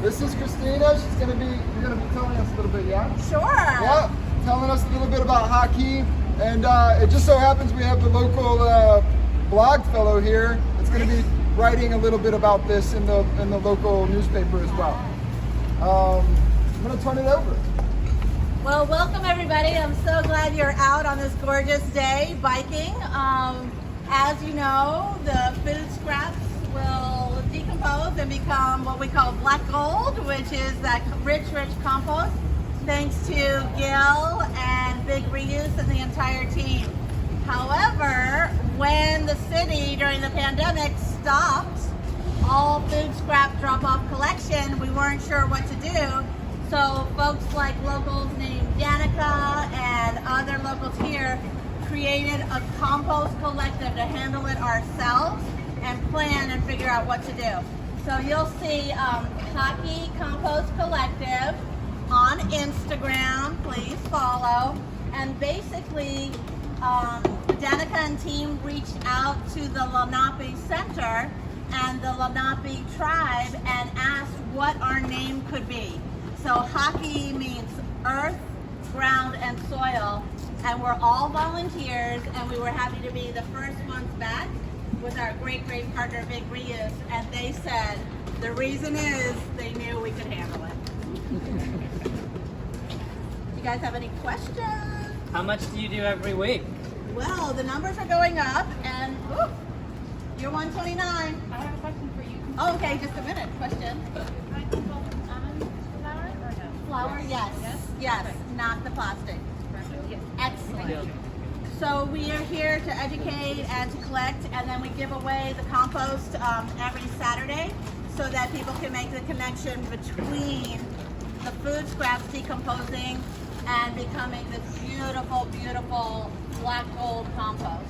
This is Christina. You're gonna be telling us a little bit, yeah? Sure. Yeah, telling us a little bit about Haki. And it just so happens we have the local blog fellow here that's gonna be writing a little bit about this in the local newspaper as well. I'm gonna turn it over. Well, welcome everybody. I'm so glad you're out on this gorgeous day biking. As you know, the food scraps will decompose and become what we call black gold, which is that rich compost, thanks to Gil and Big Reuse and the entire team. However, when the city during the pandemic stopped all food scrap drop-off collection, we weren't sure what to do. So folks like locals named Danica and other locals here created a compost collective to handle it ourselves and plan and figure out what to do. So you'll see Haki Compost Collective on Instagram, please follow. And basically, Danica and team reached out to the Lenape Center and the Lenape tribe and asked what our name could be. So Haki means earth, ground, and soil, and we're all volunteers, and we were happy to be the first ones back with our great partner Big Reuse, and they said the reason is they knew we could handle it. You guys have any questions? How much do you do every week? Well, the numbers are going up, and you're 129. I have a question for you. Oh, okay, just a minute. Question. Flour, yes. Yes, not the plastic. Yes. Excellent. So we are here to educate and to collect, and then we give away the compost every Saturday so that people can make the connection between the food scraps decomposing and becoming this beautiful, beautiful black gold compost.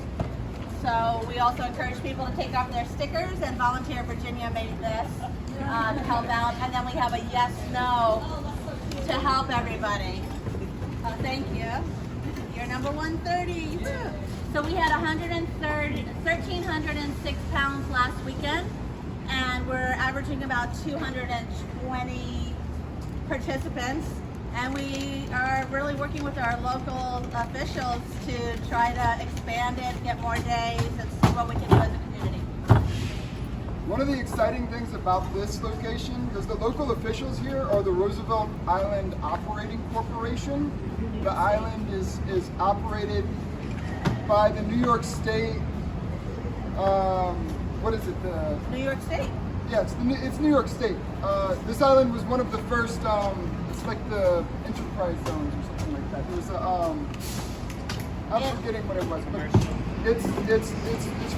So we also encourage people to take off their stickers, and Volunteer Virginia made this to help out. And then we have a yes, no to help everybody. Thank you. You're number 130. Woo. So we had 1,306 pounds last weekend, and we're averaging about 220 participants. And we are really working with our local officials to try to expand it, get more days, and see what we can do as a community. One of the exciting things about this location, because the local officials here are the Roosevelt Island Operating Corporation. The island is operated by the New York State, what is it? New York State. Yeah, it's New York State. This island was one of the first, it's like the enterprise zones or something like that. It was I'm forgetting what it was, but it's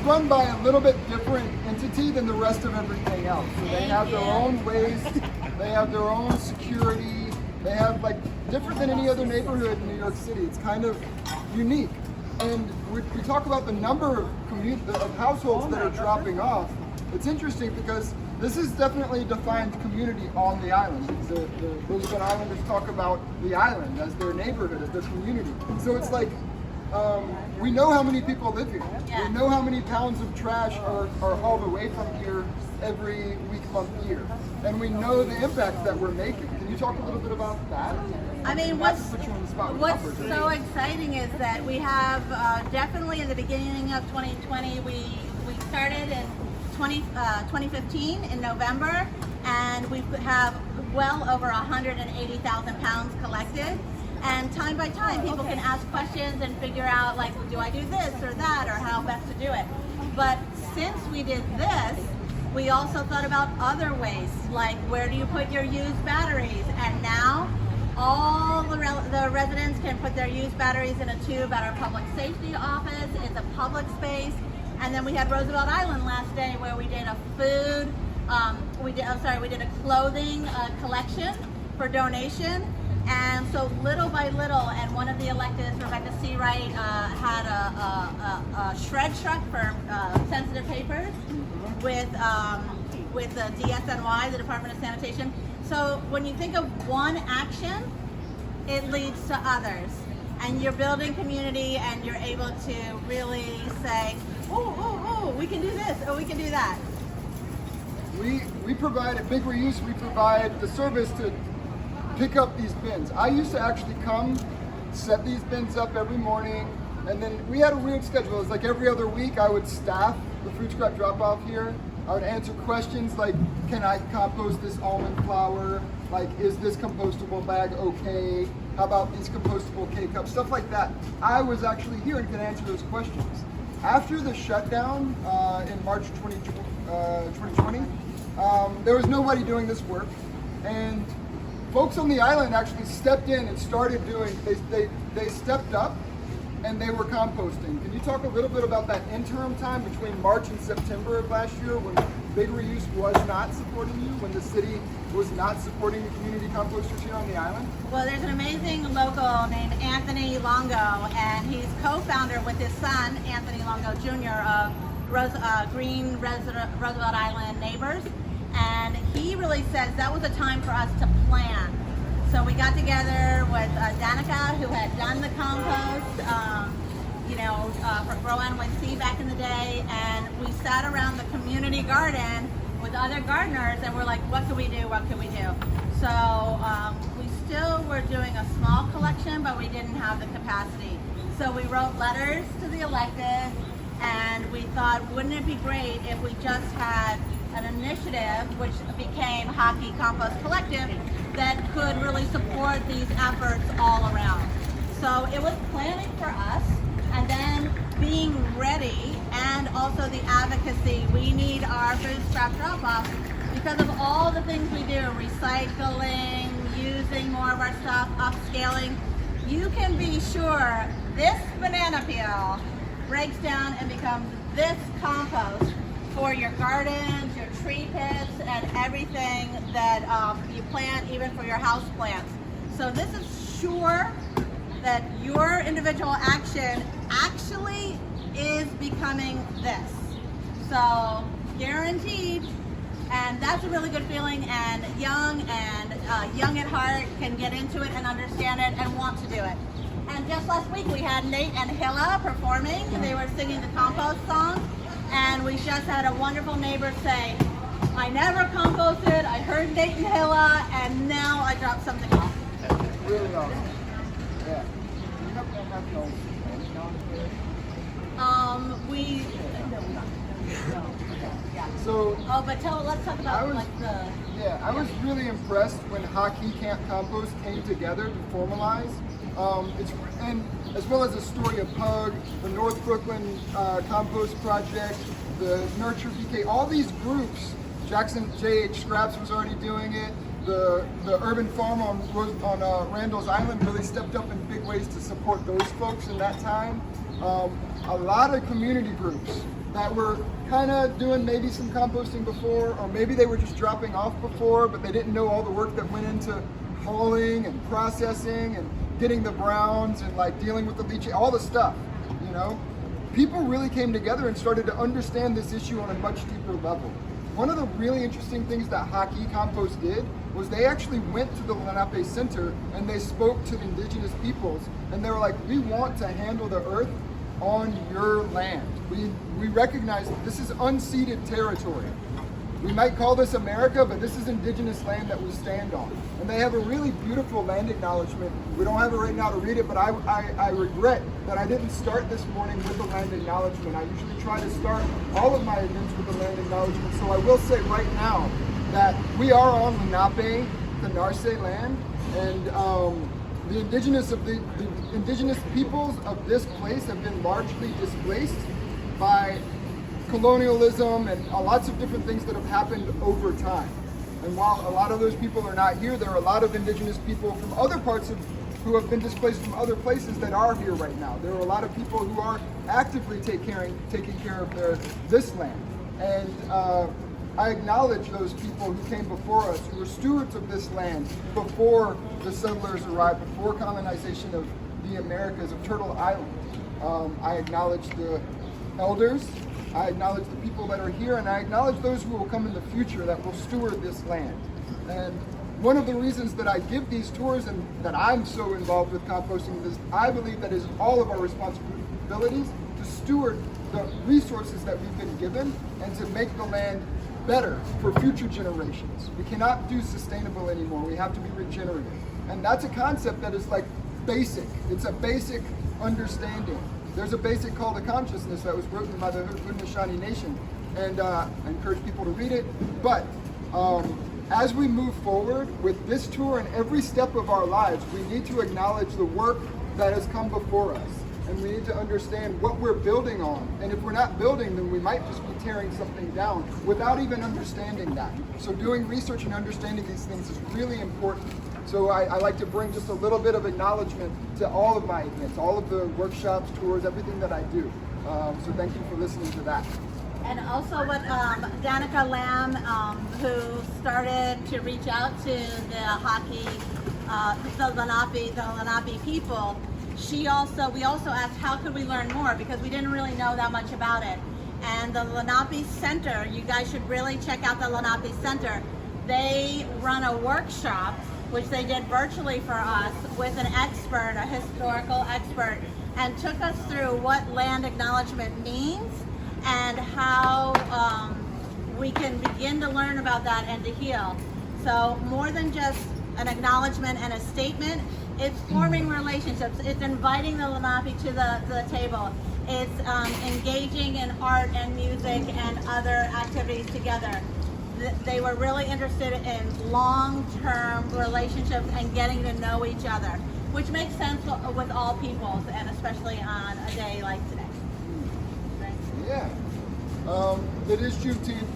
run by a little bit different entity than the rest of everything else. So they have their own waste, they have their own security, they have like different than any other neighborhood in New York City. It's kind of unique. And we talk about the number of households that are dropping off. It's interesting because this is definitely a defined community on the island. The Roosevelt Islanders talk about the island as their neighborhood, as their community. So it's like, we know how many people live here. Yeah. We know how many pounds of trash are hauled away from here every week, month, year. And we know the impact that we're making. Can you talk a little bit about that? I mean, Not to put you on the spot with what's numbers, so exciting is that we have definitely in the beginning of 2020, we started in 2015 in November, and we have well over 180,000 pounds collected. And time by time, people can ask questions and figure out, like, do I do this or that, or how best to do it. But since we did this, we also thought about other ways, like where do you put your used batteries? And now all the residents can put their used batteries in a tube at our public safety office. It's a public space. And then we had Roosevelt Island last day where we did a food, we did a clothing collection for donation. And so little by little, and one of the electeds, Rebecca Seawright, had a shred truck for sensitive papers with the DSNY, the Department of Sanitation. So when you think of one action, it leads to others. And you're building community, and you're able to really say, oh, we can do this, or we can do that. we provide at Big Reuse, we provide the service to pick up these bins. I used to actually come, set these bins up every morning, and then we had a weird schedule. It was like every other week I would staff the food scrap drop-off here. I would answer questions like, can I compost this almond flour? Like, is this compostable bag okay? How about these compostable K-cups? Stuff like that. I was actually here and could answer those questions. After the shutdown in March 2020, there was nobody doing this work, and folks on the island actually stepped in and started doing, they stepped up and they were composting. Can you talk a little bit about that interim time between March and September of last year when Big Reuse was not supporting you, when the city was not supporting the community composters here on the island? Well, there's an amazing local named Anthony Longo, and he's co-founder with his son, Anthony Longo Jr. of Green Roosevelt Island Neighbors. And he really says that was a time for us to plan. So we got together with Danica, who had done the compost, for Grow NYC back in the day, and we sat around the community garden with other gardeners, and we're like, what can we do? What can we do? So we still were doing a small collection, but we didn't have the capacity. So we wrote letters to the elected, and we thought, wouldn't it be great if we just had an initiative, which became Haki Compost Collective, that could really support these efforts all around. So it was planning for us, and then being ready, and also the advocacy. We need our food scrap drop-off because of all the things we do, recycling, using more of our stuff, upscaling. You can be sure this banana peel breaks down and becomes this compost for your gardens, your tree pits, and everything that you plant, even for your house plants. So this is sure that your individual action actually is becoming this. So guaranteed, and that's a really good feeling, and young at heart can get into it and understand it and want to do it. And just last week we had Nate and Hilla performing. They were singing the compost song, and we just had a wonderful neighbor say, I never composted, I heard Nate and Hilla, and now I dropped something off. Really awesome. Yeah. You have to have no We, no. Yeah. So, But let's talk about I was really impressed when Haki Camp Compost came together to formalize. And as well as the story of Pug, the North Brooklyn Compost Project, the Nurture PK, all these groups. Jackson J.H. Scraps was already doing it. The Urban Farm on Randall's Island really stepped up in big ways to support those folks in that time. A lot of community groups that were kind of doing maybe some composting before, or maybe they were just dropping off before, but they didn't know all the work that went into hauling and processing and getting the browns and like dealing with the leaching, all the stuff, you know? People really came together and started to understand this issue on a much deeper level. One of the really interesting things that Haki Compost did was they actually went to the Lenape Center and they spoke to the indigenous peoples, and they were like, we want to handle the earth on your land. We recognize that this is unceded territory. We might call this America, but this is indigenous land that we stand on. And they have a really beautiful land acknowledgement. We don't have it right now to read it, but I regret that I didn't start this morning with the land acknowledgement. I usually try to start all of my events with the land acknowledgement. So I will say right now that we are on Lenape, the Narce land, and the indigenous peoples of this place have been largely displaced by colonialism and lots of different things that have happened over time. And while a lot of those people are not here, there are a lot of indigenous people from other parts who have been displaced from other places that are here right now. There are a lot of people who are actively taking care of this land. And I acknowledge those people who came before us, who were stewards of this land before the settlers arrived, before colonization of the Americas, of Turtle Island. I acknowledge the elders, I acknowledge the people that are here, and I acknowledge those who will come in the future that will steward this land. And one of the reasons that I give these tours and that I'm so involved with composting is I believe that it is all of our responsibilities to steward the resources that we've been given and to make the land better for future generations. We cannot do sustainable anymore. We have to be regenerative. And that's a concept that is like basic. It's a basic understanding. There's a basic call to consciousness that was written by the Haudenosaunee Nation, and I encourage people to read it. But as we move forward with this tour and every step of our lives, we need to acknowledge the work that has come before us. And we need to understand what we're building on. And if we're not building, then we might just be tearing something down without even understanding that. So doing research and understanding these things is really important. So I like to bring just a little bit of acknowledgement to all of my events, all of the workshops, tours, everything that I do. So thank you for listening to that. And also what Danica Lamb, who started to reach out to the Haki, the Lenape people, we also asked how could we learn more, because we didn't really know that much about it. And the Lenape Center, you guys should really check out the Lenape Center. They run a workshop, which they did virtually for us, with an expert, a historical expert, and took us through what land acknowledgement means and how we can begin to learn about that and to heal. So more than just an acknowledgement and a statement, it's forming relationships. It's inviting the Lenape to the table. It's engaging in art and music and other activities together. They were really interested in long-term relationships and getting to know each other, which makes sense with all peoples, and especially on a day like today. Right? Yeah. It is Juneteenth,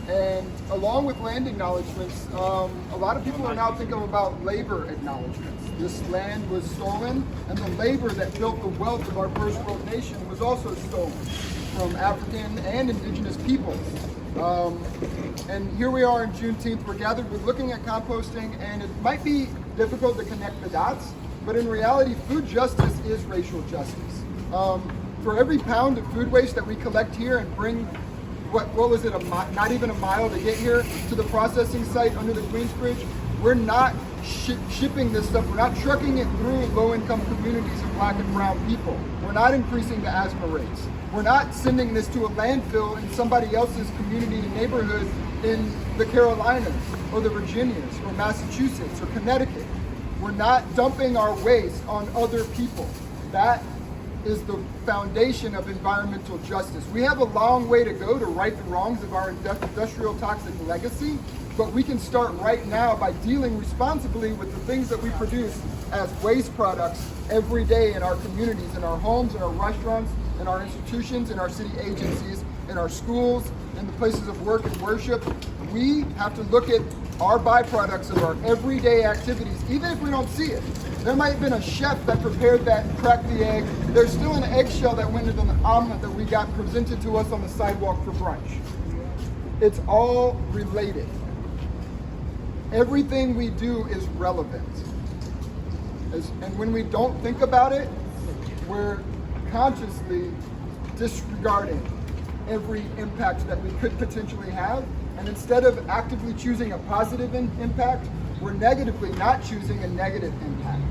and along with land acknowledgements, a lot of people are now thinking about labor acknowledgements. This land was stolen, and the labor that built the wealth of our first world nation was also stolen from African and indigenous peoples. And here we are in Juneteenth, we're gathered, we're looking at composting, and it might be difficult to connect the dots, but in reality, food justice is racial justice. For every pound of food waste that we collect here and bring, what was it, not even a mile to get here to the processing site under the Queens Bridge, we're not shipping this stuff, we're not trucking it through low-income communities of Black and brown people. We're not increasing the asthma rates. We're not sending this to a landfill in somebody else's community and neighborhood in the Carolinas or the Virginias or Massachusetts or Connecticut. We're not dumping our waste on other people. That is the foundation of environmental justice. We have a long way to go to right the wrongs of our industrial toxic legacy, but we can start right now by dealing responsibly with the things that we produce as waste products every day in our communities, in our homes, in our restaurants, in our institutions, in our city agencies, in our schools, in the places of work and worship. We have to look at our byproducts of our everyday activities, even if we don't see it. There might have been a chef that prepared that and cracked the egg. There's still an eggshell that went into the omelet that we got presented to us on the sidewalk for brunch. It's all related. Everything we do is relevant. And when we don't think about it, we're consciously disregarding every impact that we could potentially have. And instead of actively choosing a positive impact, we're negatively not choosing a negative impact.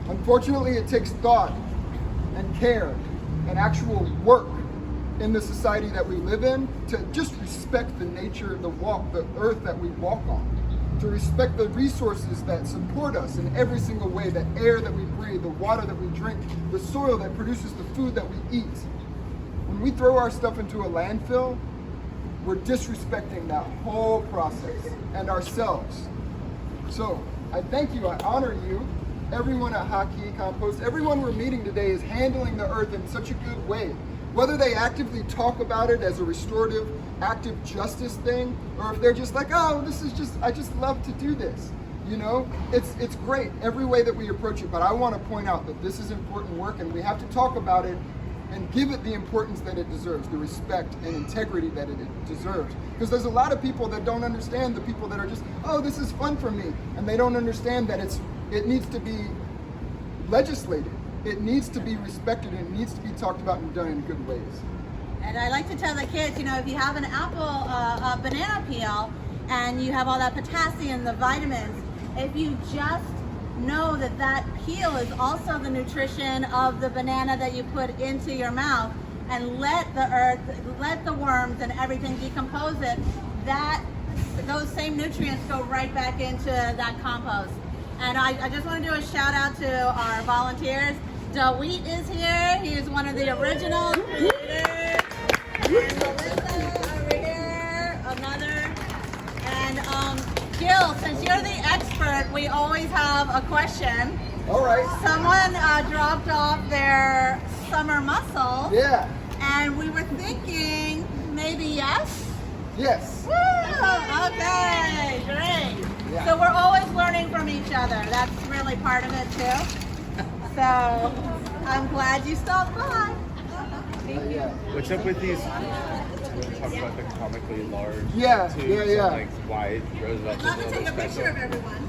Unfortunately, it takes thought and care and actual work in the society that we live in to just respect the nature, the earth that we walk on, to respect the resources that support us in every single way, the air that we breathe, the water that we drink, the soil that produces the food that we eat. When we throw our stuff into a landfill, we're disrespecting that whole process and ourselves. So I thank you, I honor you. Everyone at Haki, Compost, everyone we're meeting today is handling the earth in such a good way. Whether they actively talk about it as a restorative, active justice thing, or if they're just like, oh, this is just, I just love to do this. You know, it's great every way that we approach it, but I want to point out that this is important work and we have to talk about it and give it the importance that it deserves, the respect and integrity that it deserves. Because there's a lot of people that don't understand, the people that are just, oh, this is fun for me, and they don't understand that it needs to be legislated. It needs to be respected and it needs to be talked about and done in good ways. And I like to tell the kids, you know, if you have an apple, a banana peel, and you have all that potassium, the vitamins, if you just know that that peel is also the nutrition of the banana that you put into your mouth, and let the earth, let the worms and everything decompose it, those same nutrients go right back into that compost. And I just want to do a shout out to our volunteers. DeWheat is here. He is one of the original creators. And Melissa over here, another. And Gil, since you're the expert, we always have a question. All right. Someone dropped off their summer mussel. Yeah. And we were thinking maybe yes? Yes. Woo! Okay, great. Yeah. So we're always learning from each other. That's really part of it too. So I'm glad you stopped by. Yeah. What's up with these? We talk about the comically large Yeah, tubes yeah, yeah. and like why Roosevelt Let me is a take little a picture special. of everyone.